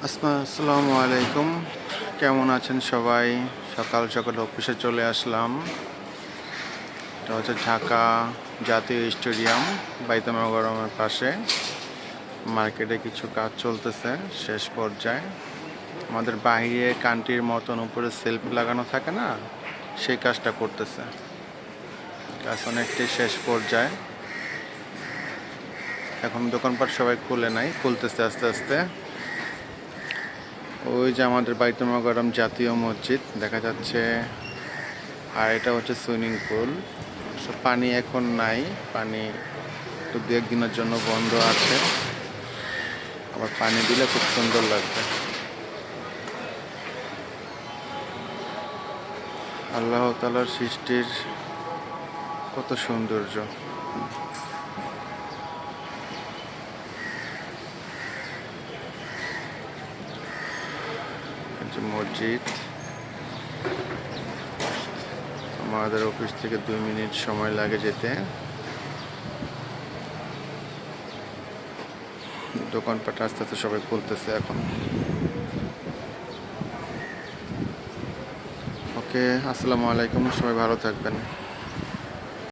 আসসালামু আলাইকুম। কেমন আছেন সবাই? সকাল সকাল অফিসে চলে আসলাম। এটা হচ্ছে ঢাকা জাতীয় স্টেডিয়াম, বাইতুল মোকাররমের পাশে। মার্কেটে কিছু কাজ চলতেছে শেষ পর্যায়ে। আমাদের বাইরে কান্ট্রির মতন উপরে সেলফ লাগানো থাকে না, সেই কাজটা করতেছে। কাজ অনেকটাই শেষ পর্যায়ে। এখন দোকানপাট সবাই খুলে নাই, খুলতেছে আস্তে আস্তে। ওই যে আমাদের বাইতুল মোকাররম জাতীয় মসজিদ দেখা যাচ্ছে, আর এটা হচ্ছে সুইমিং পুল। পানি এখন নাই, পানি তো দু একদিনের জন্য বন্ধ আছে। আবার পানি দিলে খুব সুন্দর লাগবে। আল্লাহ তাআলার সৃষ্টির কত সৌন্দর্য। মসজিদ, আমাদের অফিস থেকে 2 মিনিট সময় লাগে যেতে। দোকানপাট আস্তে আস্তে সবাই খুলতেছে এখন। ওকে, আসসালামু আলাইকুম, সবাই ভালো থাকবেন।